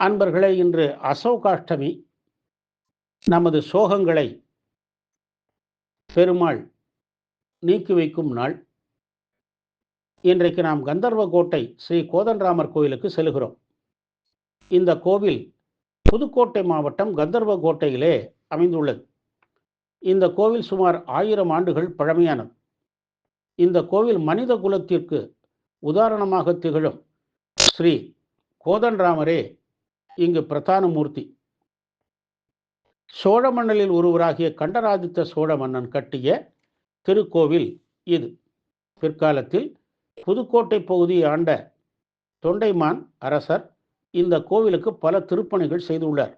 அன்பர்களே, இன்று அசோகாஷ்டமி. நமது சோகங்களை பெருமாள் நீக்கி வைக்கும் நாள். இன்றைக்கு நாம் கந்தர்வகோட்டை ஸ்ரீ கோதண்டராமர் கோயிலுக்கு செல்கிறோம். இந்த கோவில் புதுக்கோட்டை மாவட்டம் கந்தர்வகோட்டையிலே அமைந்துள்ளது. இந்த கோவில் சுமார் 1000 ஆண்டுகள் பழமையானது. இந்த கோவில் மனித குலத்திற்கு உதாரணமாக திகழும் ஸ்ரீ கோதண்டராமரே இங்கு பிரதான மூர்த்தி. சோழ மன்னலில் ஒருவராகிய கண்டராதித்த சோழ மன்னன் கட்டிய திருக்கோவில் இது. பிற்காலத்தில் புதுக்கோட்டை பகுதியை ஆண்ட தொண்டைமான் அரசர் இந்த கோவிலுக்கு பல திருப்பணிகள் செய்துள்ளார்.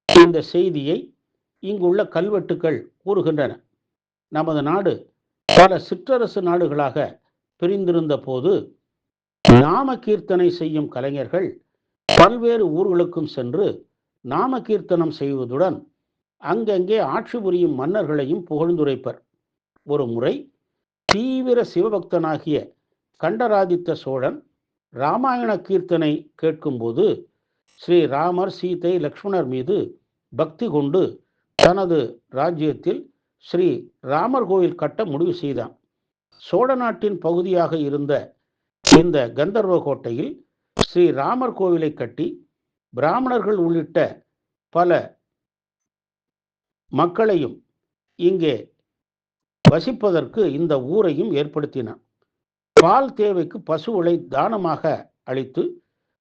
இந்த செய்தியை இங்குள்ள கல்வெட்டுக்கள் கூறுகின்றன. நமது நாடு பல சிற்றரசு நாடுகளாக பிரிந்திருந்த போது நாம கீர்த்தனை செய்யும் கலைஞர்கள் பல்வேறு ஊர்களுக்கும் சென்று நாம கீர்த்தனம் செய்வதுடன் அங்கங்கே ஆட்சி புரியும் மன்னர்களையும் புகழ்ந்துரைப்பர். ஒரு முறை தீவிர சிவபக்தனாகிய கண்டராதித்த சோழன் இராமாயண கீர்த்தனை கேட்கும்போது ஸ்ரீ ராமர், சீதை, லக்ஷ்மணர் மீது பக்தி கொண்டு தனது ராஜ்யத்தில் ஸ்ரீ ராமர் கோயில் கட்ட முடிவு செய்தான். சோழ நாட்டின் பகுதியாக இருந்த இந்த கந்தர்வகோட்டையில் ஸ்ரீ ராமர் கோவிலை கட்டி பிராமணர்கள் உள்ளிட்ட பல மக்களையும் இங்கே வசிப்பதற்கு இந்த ஊரையும் ஏற்படுத்தினான். பால் தேவைக்கு பசுவை தானமாக அளித்து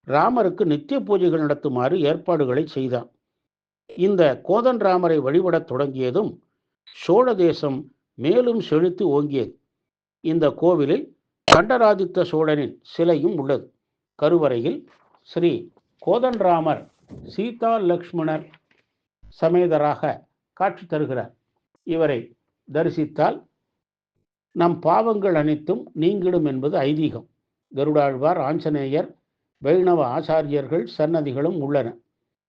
ராமருக்கு நித்திய பூஜைகள் நடத்துமாறு ஏற்பாடுகளை செய்தான். இந்த கோதண்டராமரை வழிபடத் தொடங்கியதும் சோழ தேசம் மேலும் செழித்து ஓங்கியது. இந்த கோவிலில் கண்டராதித்த சோழனின் சிலையும் உள்ளது. கருவறையில் ஸ்ரீ கோதண்டராமர் சீதா லக்ஷ்மணர் சமேதராக காட்சி தருகிறார். இவரை தரிசித்தால் நம் பாவங்கள் அனைத்தும் நீங்கிடும் என்பது ஐதீகம். கருடாழ்வார், ஆஞ்சநேயர், வைணவ ஆச்சாரியர்கள் சன்னதிகளும் உள்ளன.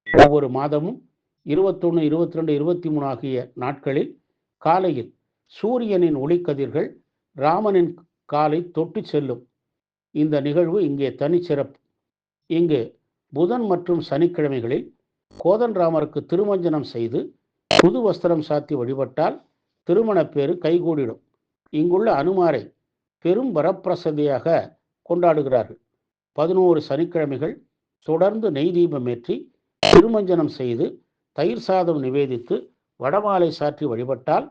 ஒவ்வொரு மாதமும் 21, 22, 23 ஆகிய நாட்களில் காலையில் சூரியனின் ஒளிக்கதிர்கள் ராமனின் காலை தொட்டு செல்லும். இந்த நிகழ்வு இங்கே தனிச்சிறப்பு. இங்கு புதன் மற்றும் சனிக்கிழமைகளில் கோதண்டராமருக்கு திருமஞ்சனம் செய்து புது வஸ்திரம் சாத்தி வழிபட்டால் திருமணப்பேறு கைகூடிடும். இங்குள்ள அனுமாரை பெரும் வரப்பிரசதியாக கொண்டாடுகிறார்கள். 11 சனிக்கிழமைகள் தொடர்ந்து நெய் தீபமேற்றி திருமஞ்சனம் செய்து தயிர் சாதம் நிவேதித்து வடமாலை சாற்றி வழிபட்டால்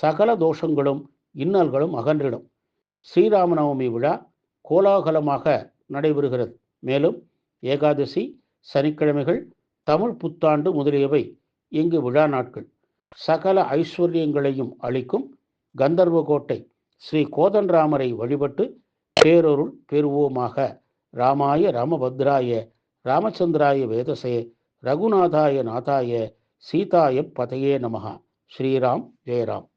சகல தோஷங்களும் இன்னல்களும் அகன்றிடும். ஸ்ரீராமநவமி விழா கோலாகலமாக நடைபெறுகிறது. மேலும் ஏகாதசி, சனிக்கிழமைகள், தமிழ் புத்தாண்டு முதலியவை இங்கு விழா நாட்கள். சகல ஐஸ்வர்யங்களையும் அளிக்கும் கந்தர்வகோட்டை ஸ்ரீ கோதண்டராமரை வழிபட்டு பேரொருள் பெறுவோமாக. ராமாய ராமபத்ராய ராமச்சந்திராய வேதசே ரகுநாதாய நாதாய சீதாய பதையே நமஹ. ஸ்ரீராம் ஜெயராம்.